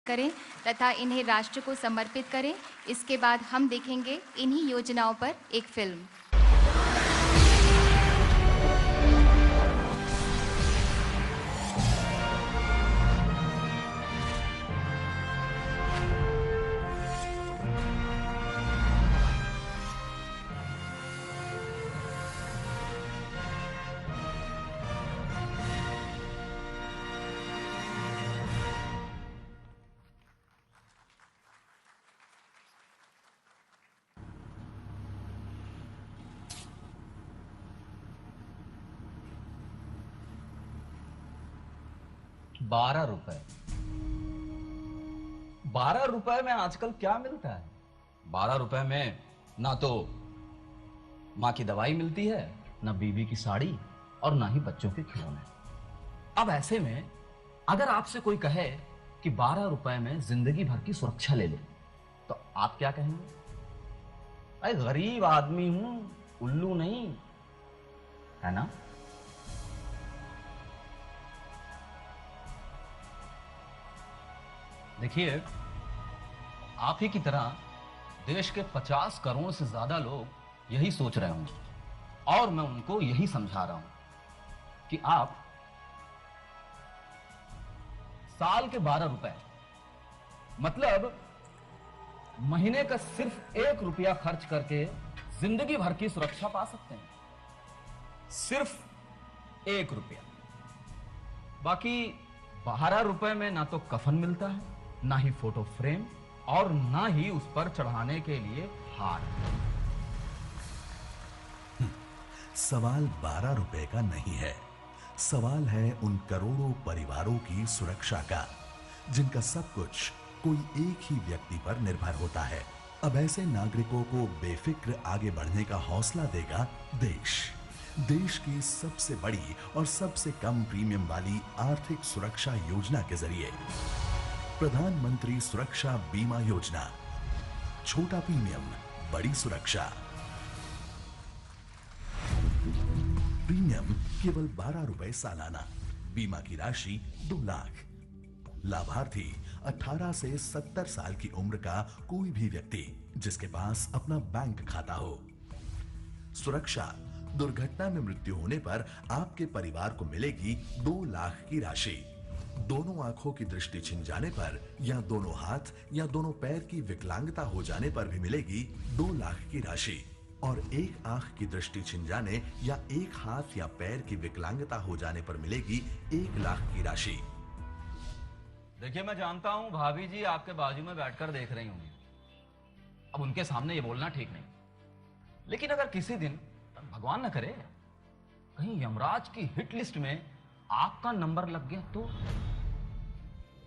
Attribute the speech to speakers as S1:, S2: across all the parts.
S1: करें तथा इन्हें राष्ट्र को समर्पित करें। इसके बाद हम देखेंगे इन्हीं योजनाओं पर एक फिल्म।
S2: ₹12। ₹12 में आजकल क्या मिलता है? ₹12 में ना तो मां की दवाई मिलती है, ना बीवी की साड़ी और ना ही बच्चों के खिलौने। अब ऐसे में अगर आपसे कोई कहे कि ₹12 में जिंदगी भर की सुरक्षा ले लो, तो आप क्या कहेंगे? अरे गरीब आदमी हूं, उल्लू नहीं, है ना? देखिए, आप ही की तरह देश के 50 करोड़ से ज्यादा लोग यही सोच रहे होंगे और मैं उनको यही समझा रहा हूं कि आप साल के ₹12 मतलब महीने का सिर्फ ₹1 खर्च करके जिंदगी भर की सुरक्षा पा सकते हैं। सिर्फ ₹1। बाकी ₹12 में ना तो कफन मिलता है, ना ही फोटो फ्रेम और ना ही उस पर चढ़ाने के लिए हार।
S3: सवाल ₹12 का नहीं है, सवाल है उन करोड़ों परिवारों की सुरक्षा का जिनका सब कुछ कोई एक ही व्यक्ति पर निर्भर होता है। अब ऐसे नागरिकों को बेफिक्र आगे बढ़ने का हौसला देगा देश की सबसे बड़ी और सबसे कम प्रीमियम वाली आर्थिक सुरक्षा योजना के जरिए। प्रधानमंत्री सुरक्षा बीमा योजना, छोटा प्रीमियम, बड़ी सुरक्षा। प्रीमियम केवल ₹12 सालाना, बीमा की राशि 2 लाख। लाभार्थी 18 से 70 साल की उम्र का कोई भी व्यक्ति जिसके पास अपना बैंक खाता हो। सुरक्षा, दुर्घटना में मृत्यु होने पर आपके परिवार को मिलेगी 2 लाख की राशि। दोनों आंखों की दृष्टि छिन जाने पर या दोनों हाथ या दोनों पैर की विकलांगता हो जाने पर भी मिलेगी 2 लाख की राशि। और एक आंख की दृष्टि छिन जाने या एक हाथ या पैर की विकलांगता हो जाने पर मिलेगी 1 लाख की राशि।
S2: देखिए, मैं जानता हूं भाभी जी आपके बाजू में बैठकर देख रही होंगी। अब उनके सामने ये बोलना ठीक नहीं, लेकिन अगर किसी दिन भगवान न करे कहीं यमराज की हिट लिस्ट में आपका नंबर लग गया तो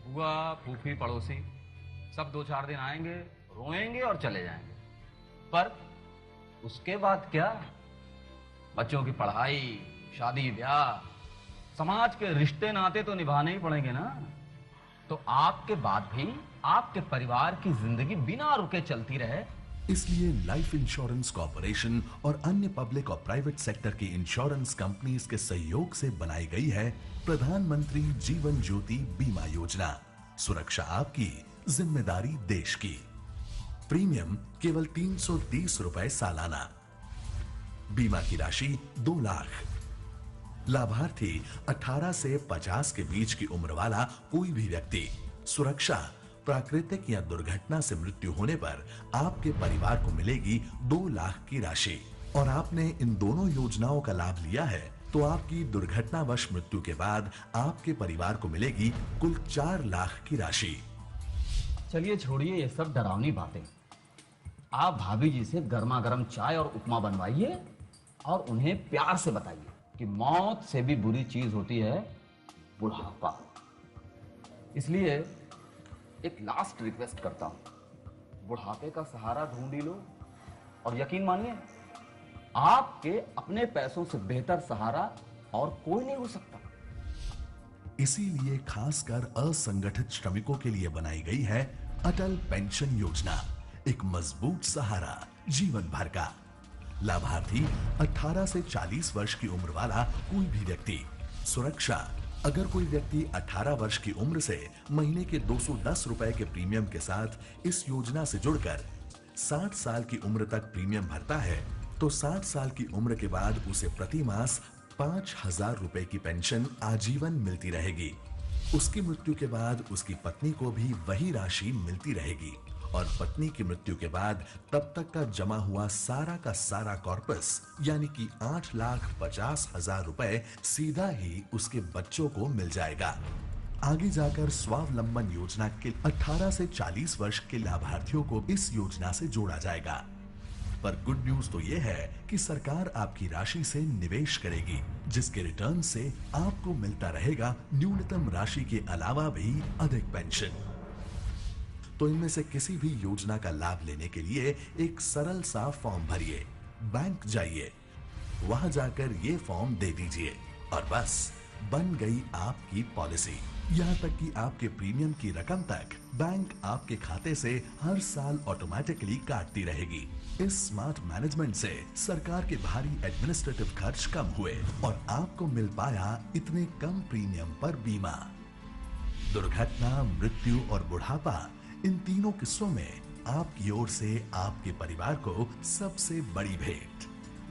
S2: बुआ, फूफी, पड़ोसी सब 2-4 दिन आएंगे, रोएंगे और चले जाएंगे। पर उसके बाद क्या? बच्चों की पढ़ाई, शादी ब्याह, समाज के रिश्ते नाते तो निभाने ही पड़ेंगे ना। तो आपके बाद भी आपके परिवार की जिंदगी बिना रुके चलती रहे,
S3: इसलिए लाइफ इंश्योरेंस कॉर्पोरेशन और अन्य पब्लिक और प्राइवेट सेक्टर की इंश्योरेंस कंपनीज के सहयोग से बनाई गई है प्रधानमंत्री जीवन ज्योति बीमा योजना। सुरक्षा आपकी, जिम्मेदारी देश की। प्रीमियम केवल ₹330 सालाना, बीमा की राशि 2 लाख। लाभार्थी 18 से 50 के बीच की उम्र वाला कोई भी व्यक्ति। सुरक्षा, प्राकृतिक या दुर्घटना से मृत्यु होने पर आपके परिवार को मिलेगी 2 लाख की राशि। और आपने इन दोनों योजनाओं का लाभ लिया है तो आपकी दुर्घटनावश मृत्यु के बाद आपके परिवार को मिलेगी कुल 4 लाख की राशि।
S2: चलिए छोड़िए ये सब डरावनी बातें। आप भाभी जी से गर्मा गर्म चाय और उपमा बनवाइए और उन्हें प्यार से बताइए कि मौत से भी बुरी चीज होती है बुढ़ापा। इसलिए एक लास्ट रिक्वेस्ट करता हूं, बुढ़ापे का सहारा ढूंढ ही लो और यकीन मानिए आपके अपने पैसों से बेहतर सहारा और कोई नहीं हो सकता।
S3: इसीलिए खासकर असंगठित श्रमिकों के लिए बनाई गई है अटल पेंशन योजना, एक मजबूत सहारा जीवन भर का। लाभार्थी 18 से 40 वर्ष की उम्र वाला कोई भी व्यक्ति। सुरक्षा, अगर कोई व्यक्ति 18 वर्ष की उम्र से महीने के 210 रुपए के प्रीमियम के साथ इस योजना से जुड़कर 60 साल की उम्र तक प्रीमियम भरता है, तो 60 साल की उम्र के बाद उसे प्रति मास 5,000 रुपए की पेंशन आजीवन मिलती रहेगी। उसकी मृत्यु के बाद उसकी पत्नी को भी वही राशि मिलती रहेगी और पत्नी की मृत्यु के बाद तब तक का जमा हुआ सारा का सारा कॉर्पस यानी कि 8,50,000 रुपए सीधा ही उसके बच्चों को मिल जाएगा। आगे जाकर स्वावलंबन योजना के 18 से 40 वर्ष के लाभार्थियों को इस योजना से जोड़ा जाएगा। पर गुड न्यूज तो यह है कि सरकार आपकी राशि से निवेश करेगी, जिसके रिटर्न से आपको मिलता रहेगा न्यूनतम राशि के अलावा भी अधिक पेंशन। तो इनमें से किसी भी योजना का लाभ लेने के लिए एक सरल सा फॉर्म भरिए, बैंक जाइए, वहां जाकर ये फॉर्म दे दीजिए और बस बन गई आपकी पॉलिसी। यहाँ तक कि आपके प्रीमियम की रकम तक बैंक आपके खाते से हर साल ऑटोमेटिकली काटती रहेगी। इस स्मार्ट मैनेजमेंट से सरकार के भारी एडमिनिस्ट्रेटिव खर्च कम हुए और आपको मिल पाया इतने कम प्रीमियम पर बीमा। दुर्घटना, मृत्यु और बुढ़ापा, इन तीनों किस्सों में आपकी ओर से आपके परिवार को सबसे बड़ी भेंट।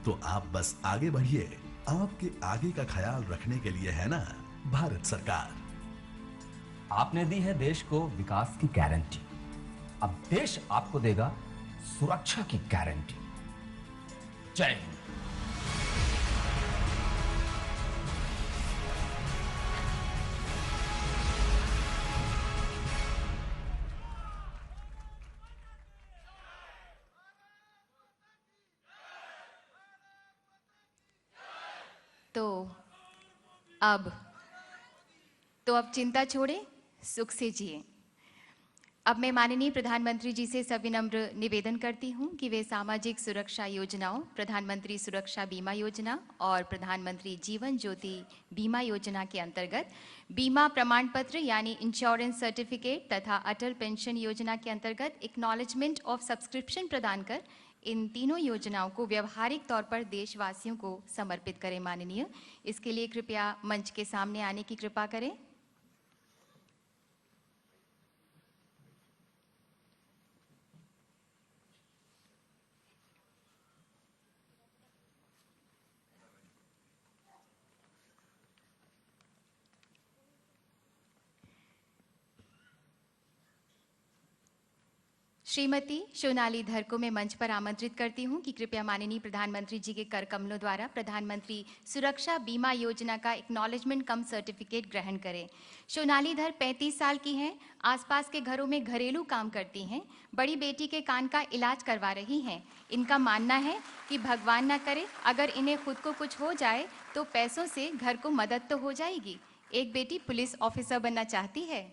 S3: तो आप बस आगे बढ़िए, आपके आगे का ख्याल रखने के लिए है ना भारत सरकार।
S2: आपने दी है देश को विकास की गारंटी, अब देश आपको देगा सुरक्षा की गारंटी। जय हिंद।
S1: तो अब चिंता छोड़े, सुख से जिए। अब मैं माननीय प्रधानमंत्री जी से सविनम्र निवेदन करती हूं कि वे सामाजिक सुरक्षा योजनाओं, प्रधानमंत्री सुरक्षा बीमा योजना और प्रधानमंत्री जीवन ज्योति बीमा योजना के अंतर्गत बीमा प्रमाण पत्र यानी इंश्योरेंस सर्टिफिकेट तथा अटल पेंशन योजना के अंतर्गत एक्नॉलेजमेंट ऑफ सब्सक्रिप्शन प्रदान कर इन तीनों योजनाओं को व्यवहारिक तौर पर देशवासियों को समर्पित करें। माननीय, इसके लिए कृपया मंच के सामने आने की कृपा करें। श्रीमती सोनाली धर को मैं मंच पर आमंत्रित करती हूं कि कृपया माननीय प्रधानमंत्री जी के कर कमलों द्वारा प्रधानमंत्री सुरक्षा बीमा योजना का एक्नॉलेजमेंट कम सर्टिफिकेट ग्रहण करें। सोनाली धर 35 साल की हैं, आसपास के घरों में घरेलू काम करती हैं, बड़ी बेटी के कान का इलाज करवा रही हैं। इनका मानना है कि भगवान न करे अगर इन्हें खुद को कुछ हो जाए तो पैसों से घर को मदद तो हो जाएगी। एक बेटी पुलिस ऑफिसर बनना चाहती है।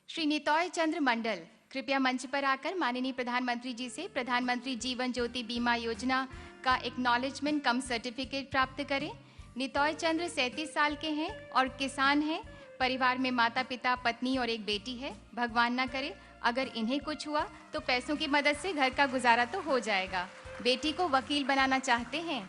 S1: श्री नितॉय चंद्र मंडल कृपया मंच पर आकर माननीय प्रधानमंत्री जी से प्रधानमंत्री जीवन ज्योति बीमा योजना का एक्नॉलेजमेंट कम सर्टिफिकेट प्राप्त करें। नितॉय चंद्र 37 साल के हैं और किसान हैं। परिवार में माता पिता, पत्नी और एक बेटी है। भगवान ना करे अगर इन्हें कुछ हुआ तो पैसों की मदद से घर का गुजारा तो हो जाएगा। बेटी को वकील बनाना चाहते हैं।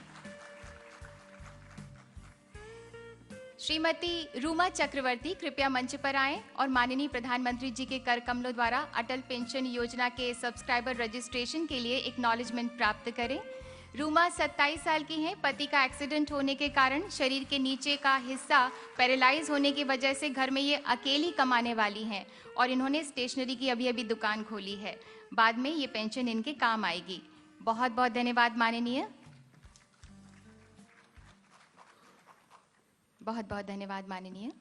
S1: श्रीमती रूमा चक्रवर्ती कृपया मंच पर आएं और माननीय प्रधानमंत्री जी के कर कमलों द्वारा अटल पेंशन योजना के सब्सक्राइबर रजिस्ट्रेशन के लिए एक्नॉलेजमेंट प्राप्त करें। रूमा 27 साल की हैं। पति का एक्सीडेंट होने के कारण शरीर के नीचे का हिस्सा पैरालाइज होने की वजह से घर में ये अकेली कमाने वाली हैं और इन्होंने स्टेशनरी की अभी दुकान खोली है। बाद में ये पेंशन इनके काम आएगी। बहुत बहुत धन्यवाद माननीय। बहुत बहुत धन्यवाद माननीय।